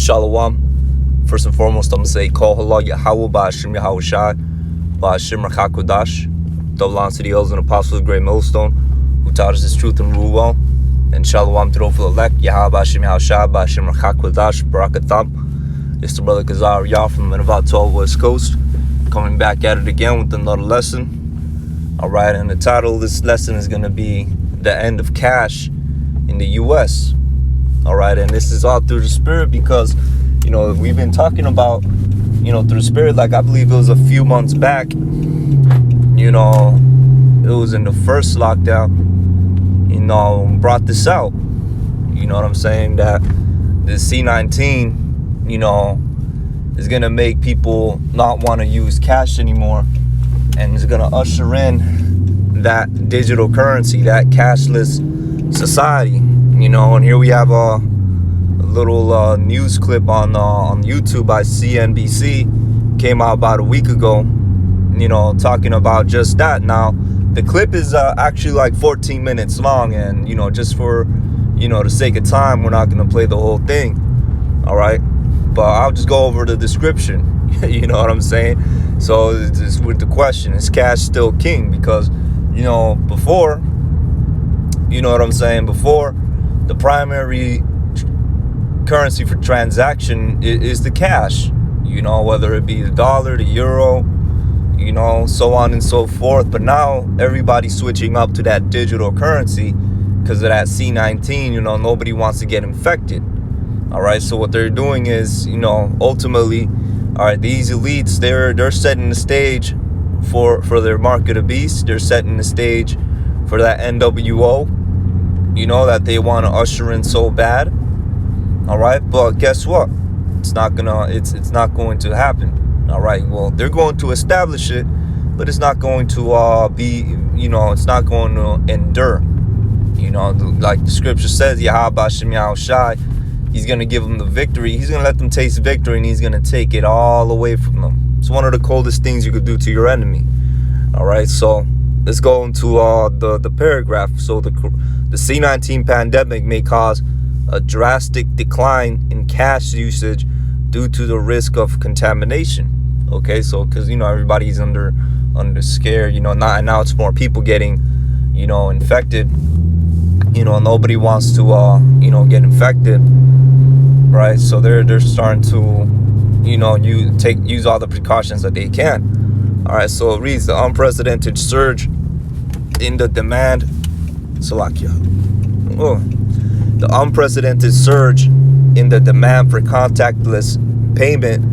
Shalom. First and foremost, I'm going to say, call halal YAHAWAH by YAHAWASHI by HaKodash. Double honor to the elders and apostles of the great millstone who taught us this truth and rule well. And shalom to the hopeful elect, YAHAWAH by HaKodash, Barakatam. It's the brother Kazar Yah from the Nevada 12 West Coast, coming back at it again with another lesson. Alright, and the title of this lesson is going to be The End of Cash in the U.S. Alright, and this is all through the Spirit because, we've been talking about, through the Spirit, like I believe it was a few months back, it was in the first lockdown, brought this out. You know what I'm saying? That the C-19, is going to make people not want to use cash anymore, and it's going to usher in that digital currency, that cashless society. And here we have a little news clip on YouTube by CNBC, came out about a week ago, talking about just that. Now, the clip is actually like 14 minutes long, and, just for, the sake of time, we're not going to play the whole thing, all right? But I'll just go over the description, you know what I'm saying? So, it's with the question, is cash still king? Because, before, before, the primary currency for transaction is the cash, whether it be the dollar, the euro, so on and so forth. But now everybody's switching up to that digital currency because of that C-19. Nobody wants to get infected. All right, so what they're doing is, ultimately, all right, these elites, they're setting the stage for their market of beasts. They're setting the stage for that NWO, that they want to usher in so bad. All right, but guess what? It's not going to happen. All right, well, they're going to establish it, but it's not going to be, it's not going to endure. Like the scripture says, YAHAWASHI, he's going to give them the victory. He's going to let them taste victory, and he's going to take it all away from them. It's one of the coldest things you could do to your enemy. All right, so let's go into the paragraph. So the C-19 pandemic may cause a drastic decline in cash usage due to the risk of contamination. Okay, so because everybody's under scare, now it's more people getting infected. Nobody wants to get infected, right? So they're starting to use all the precautions that they can. All right, so it reads: the unprecedented surge in the demand, the unprecedented surge in the demand for contactless payment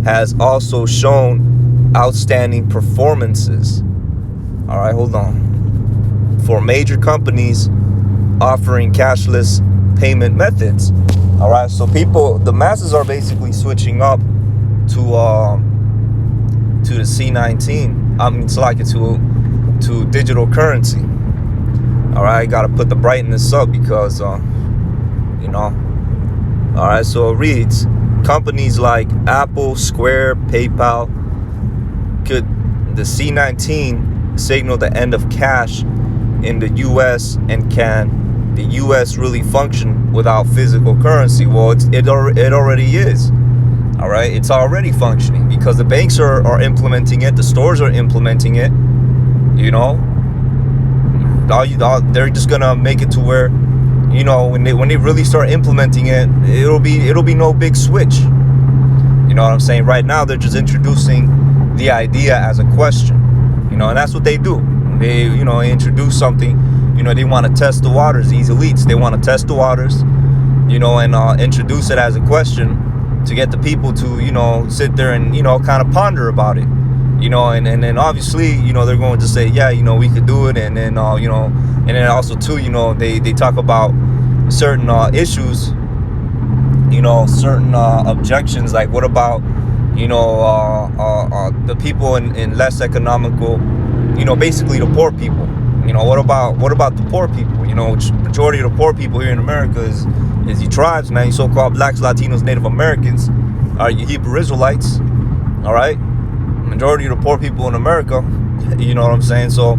has also shown outstanding performances. All right, hold on. For major companies offering cashless payment methods. All right, so the masses are basically switching up to the C-19. To digital currency. All right, got to put the brightness up because, all right, so it reads, companies like Apple, Square, PayPal, could the C-19 signal the end of cash in the U.S., and can the U.S. really function without physical currency? Well, it already is. All right, it's already functioning because the banks are implementing it, the stores are implementing it. They're just gonna make it to where, when they really start implementing it, it'll be no big switch. You know what I'm saying? Right now, they're just introducing the idea as a question. And that's what they do. They introduce something. They want to test the waters. These elites, they want to test the waters. And introduce it as a question to get the people to sit there and kind of ponder about it. And then obviously, they're going to say, yeah, we could do it. And then, and then also too, they talk about certain issues, certain objections. Like what about, the people in less economical, basically the poor people. What about the poor people? Which majority of the poor people here in America is the tribes, man. You so-called blacks, Latinos, Native Americans, are you Hebrew Israelites, all right? Majority of the poor people in America, you know what I'm saying? So,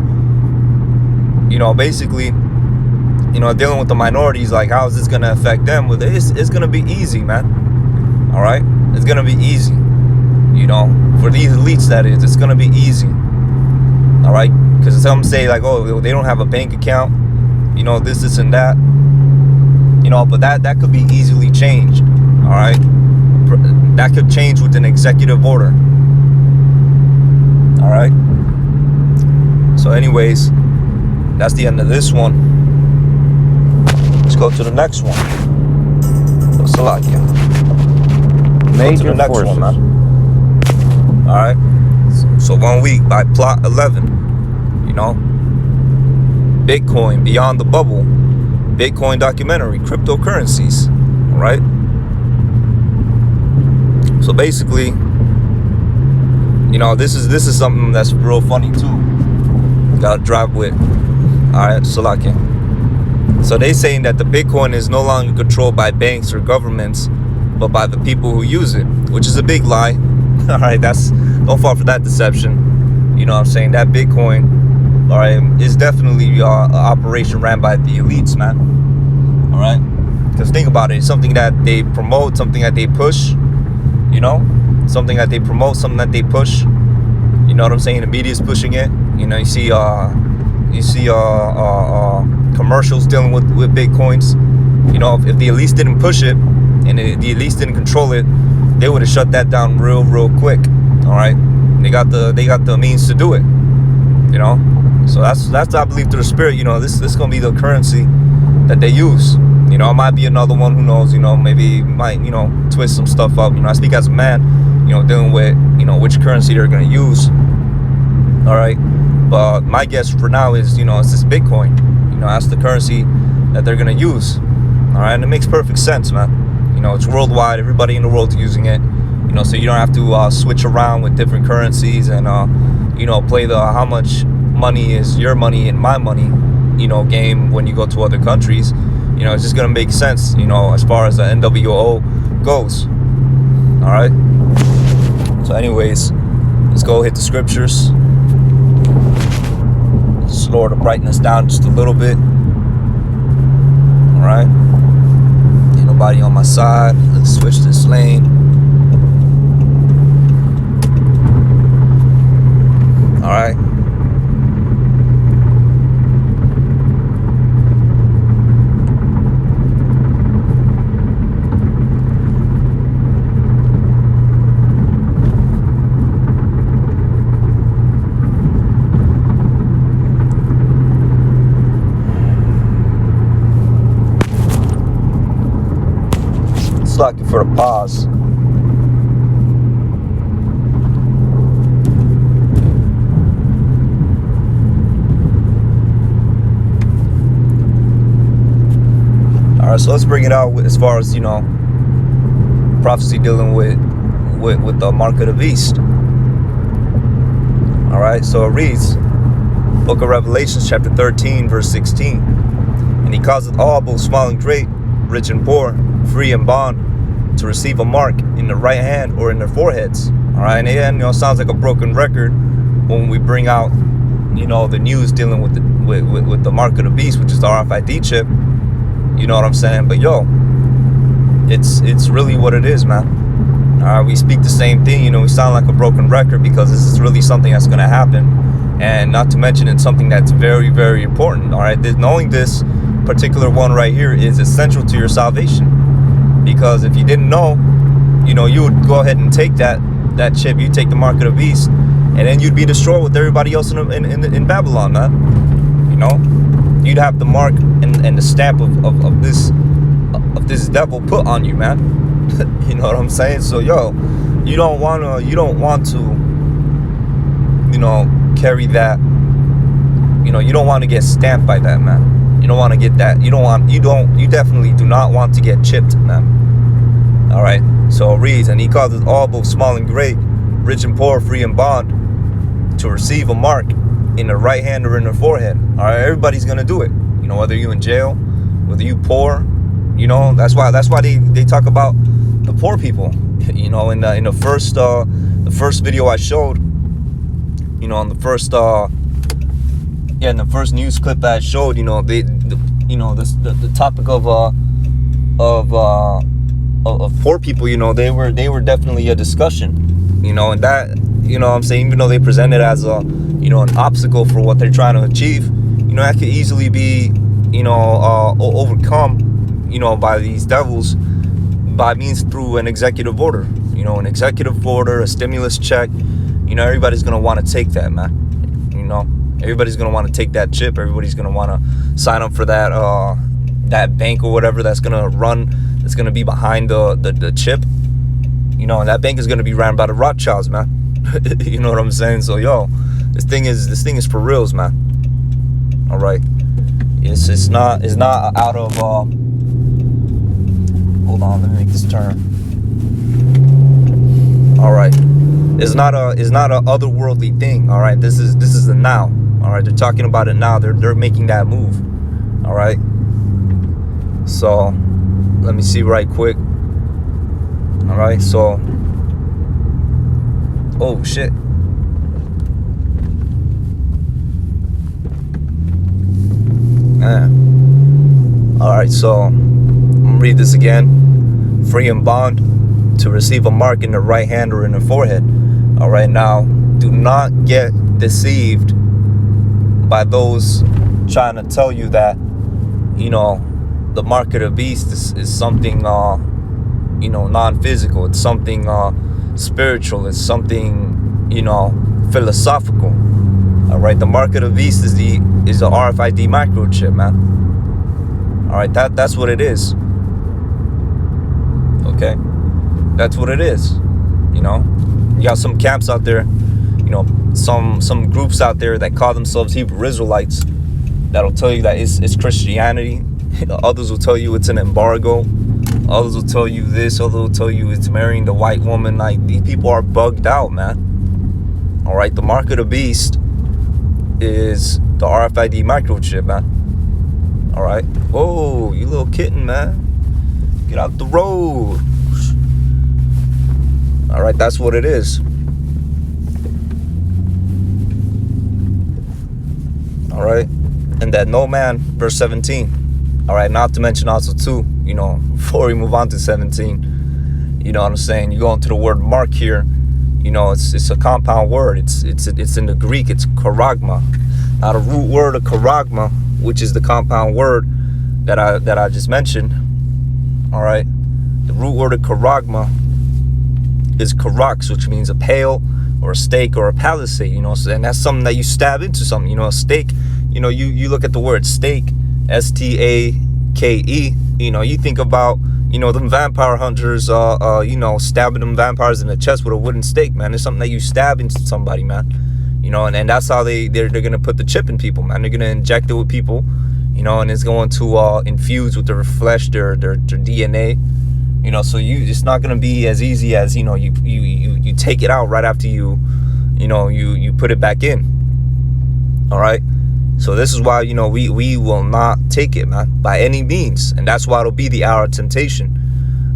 basically, dealing with the minorities, like how is this going to affect them? Well, it's going to be easy, man. All right, it's gonna be easy. You know, for these elites, that is, it's gonna be easy. All right, because some say like, oh, they don't have a bank account. You know, this and that. You know, but that could be easily changed. All right, that could change with an executive order. All right. So, anyways, that's the end of this one. Let's go to the next one. Salakia. Major to the next forces. one, man. All right. So 1 week by plot 11. You know, Bitcoin beyond the bubble. Bitcoin documentary, cryptocurrencies. All right. So basically, you know, this is something that's real funny too. Gotta drive with. All right, Salakia. So they saying that the Bitcoin is no longer controlled by banks or governments, but by the people who use it, which is a big lie. All right, don't fall for that deception. You know what I'm saying? That Bitcoin, all right, is definitely an operation ran by the elites, man. All right, because think about it, it's something that they promote, something that they push. You know, something that they promote, something that they push. You know what I'm saying? The media's pushing it. You know, you see commercials dealing with Bitcoins. You know, if the elites didn't push it and the elites didn't control it, they would have shut that down real quick. All right, they got the means to do it. You know, so that's I believe through the spirit. You know, this is gonna be the currency that they use. You know, it might be another one, who knows, you know, maybe might, you know, twist some stuff up. You know, I speak as a man, you know, dealing with, you know, which currency they're going to use. All right. But my guess for now is, you know, it's this Bitcoin. You know, that's the currency that they're going to use. All right. And it makes perfect sense, man. You know, it's worldwide. Everybody in the world's using it. You know, so you don't have to switch around with different currencies and, you know, play the how much money is your money and my money, you know, game when you go to other countries. You know, it's just going to make sense, you know, as far as the NWO goes. All right. So anyways, let's go hit the scriptures. Just lower the brightness down just a little bit. All right. Ain't nobody on my side. Let's switch this lane. All right. Slacking for the pause. All right, so let's bring it out as far as, you know, prophecy dealing with the mark of the beast. All right, so it reads, Book of Revelations, chapter 13, verse 16. And he causeth all, both small and great, rich and poor, free and bond, to receive a mark in the right hand or in their foreheads. All right, and again, you know, sounds like a broken record when we bring out, you know, the news dealing with the mark of the beast, which is the RFID chip. You know what I'm saying? But yo, it's really what it is, man. All right, we speak the same thing. You know, we sound like a broken record because this is really something that's going to happen, and not to mention it's something that's very, very important. All right, knowing this particular one right here is essential to your salvation. Because if you didn't know, you know, you would go ahead and take that chip, you take the mark of the beast, and then you'd be destroyed with everybody else in Babylon, man. You know, you'd have the mark and the stamp of this devil put on you, man. You know what I'm saying? So yo, you don't want to, you know, carry that. You know, you don't want to get stamped by that, man. You don't want to get that. You definitely do not want to get chipped, man. All right. So it reads, and he causes all, both small and great, rich and poor, free and bond, to receive a mark in the right hand or in the forehead. All right. Everybody's gonna do it. You know, whether you in jail, whether you poor. You know, that's why they talk about the poor people. You know, in the first video I showed. You know, on the first in the first news clip that I showed, you know, the topic of of poor people, they were definitely a discussion, and that, what I'm saying, even though they present it as a, an obstacle for what they're trying to achieve, that could easily be, overcome, by these devils by means through an executive order, a stimulus check. Everybody's going to want to take that, man. Everybody's going to want to take that chip. Everybody's going to want to sign up for that bank or whatever that's going to be behind the chip. And that bank is going to be ran by the Rothschilds, man. You know what I'm saying? So, this thing is for reals, man. All right. It's not out of hold on, let me make this turn. All right. It's not a otherworldly thing. All right. This is the now. All right. They're talking about it now. They're making that move. All right. So let me see right quick. All right. So, oh shit. All right. So I'm gonna read this again. Free and bond to receive a mark in the right hand or in the forehead. All right, now do not get deceived by those trying to tell you that, the mark of the beast is something, non-physical. It's something spiritual. It's something, philosophical. All right, the mark of the beast is the RFID microchip, man. All right, that's what it is. Okay, that's what it is. You got some camps out there, some groups out there that call themselves Hebrew Israelites that'll tell you that it's Christianity. Others will tell you it's an embargo. Others will tell you this. Others will tell you it's marrying the white woman. Like, these people are bugged out, man. All right, the mark of the beast is the RFID microchip, man. All right. Whoa, you little kitten, man. Get out the road. All right, that's what it is. All right, and that no man, verse 17. All right, not to mention also too, before we move on to 17, you know what I'm saying? You go into the word mark here. It's a compound word. It's in the Greek. It's charagma. Now the root word of charagma, which is the compound word that I just mentioned. All right, the root word of charagma is karax, which means a pail or a stake or a palisade, and that's something that you stab into something, a stake. You look at the word stake, stake, you think about, them vampire hunters, stabbing them vampires in the chest with a wooden stake, man. It's something that you stab into somebody, man. And that's how they're gonna put the chip in people, man. They're gonna inject it with people, and it's going to infuse with their flesh, their DNA. So it's not gonna be as easy as you take it out right after you put it back in. All right. So this is why we will not take it, man, by any means, and that's why it'll be the hour of temptation.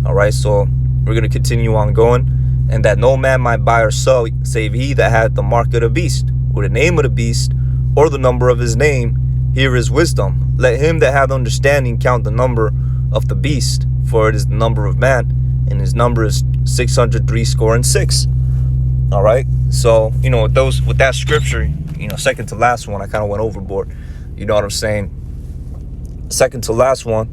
All right. So we're gonna continue on going, and that no man might buy or sell save he that hath the mark of the beast, or the name of the beast, or the number of his name. Here is wisdom. Let him that hath understanding count the number of the beast, for it is the number of man, and his number is 666. All right. So with that scripture, second to last one, I kind of went overboard. You know what I'm saying? Second to last one.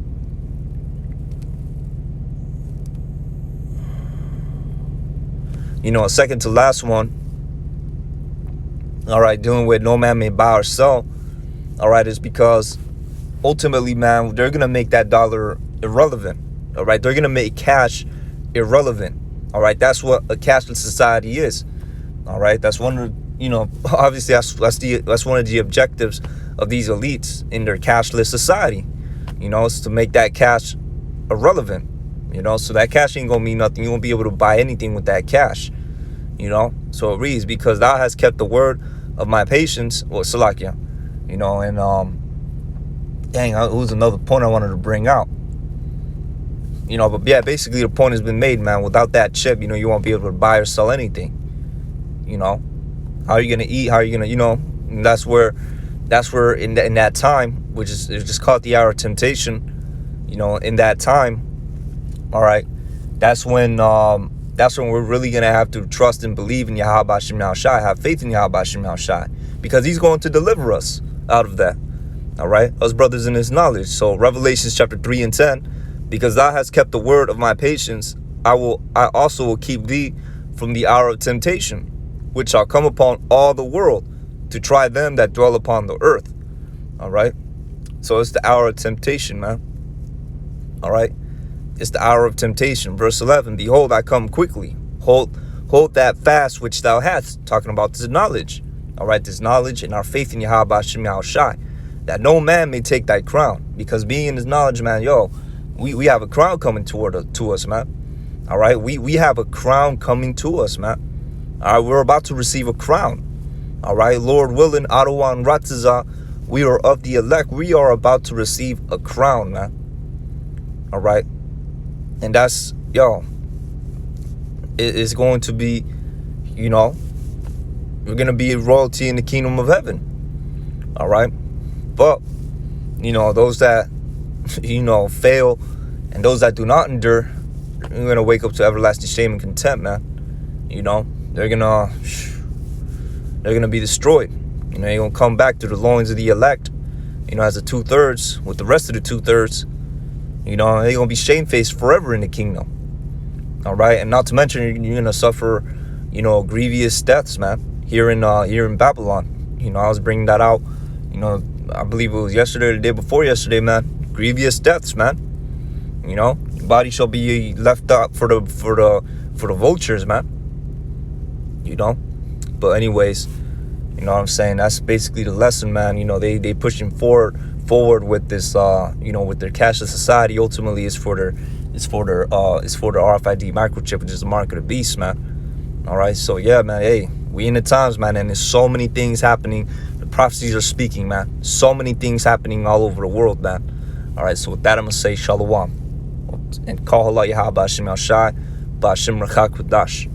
Second to last one. All right, dealing with no man may buy or sell. All right, is because ultimately, man, they're gonna make that dollar irrelevant. All right, they're gonna make cash irrelevant. All right, that's what a cashless society is. All right, that's one of obviously that's one of the objectives of these elites in their cashless society. Is to make that cash irrelevant. So that cash ain't gonna mean nothing. You won't be able to buy anything with that cash. So it reads, because thou hast kept the word of my patience, or Salakia. And dang, it was another point I wanted to bring out. But yeah, basically the point has been made, man. Without that chip, you won't be able to buy or sell anything. How are you gonna eat? How are you gonna, and that's where in that time, which is just called the hour of temptation. In that time, all right, that's when we're really gonna have to trust and believe in YAHAWASHI, have faith in YAHAWASHI, because he's going to deliver us out of that. All right, us brothers in his knowledge. So Revelations chapter 3 and 10, because thou hast kept the word of my patience, I also will keep thee from the hour of temptation, which shall come upon all the world, to try them that dwell upon the earth. All right, so it's the hour of temptation, man. All right, it's the hour of temptation. Verse 11, behold, I come quickly. Hold that fast which thou hast. Talking about this knowledge. All right, this knowledge and our faith in YAHAWASHI, that no man may take thy crown. Because being in this knowledge, man, we have a crown coming to us, man. All right, we have a crown coming to us, man. All right, we're about to receive a crown. All right, Lord willing, Adawan Ratzaza, we are of the elect. We are about to receive a crown, man. All right, and that's, it's going to be, we're going to be royalty in the kingdom of heaven. All right, but those that fail and those that do not endure, they're going to wake up to everlasting shame and contempt, man. They're gonna be destroyed. They're gonna come back to the loins of the elect, as the 2/3 with the rest of the 2/3. They're gonna be shamefaced forever in the kingdom. All right, and not to mention you're gonna suffer, grievous deaths, man. Here in Babylon. I was bringing that out. I believe it was yesterday or the day before yesterday, man. Grievous deaths, man. Your body shall be left up for the vultures, man. But anyways, what I'm saying, that's basically the lesson, man. They pushing forward with this with their cashless society. Ultimately is for their RFID microchip, which is the mark of the beast, man. All right, so yeah, man, hey, we in the times, man, and there's so many things happening. The prophecies are speaking, man. So many things happening all over the world, man. All right, so with that, I'm gonna say shalom and call Allah YAHAWASHI, Ba'ashim Rakak Kudash.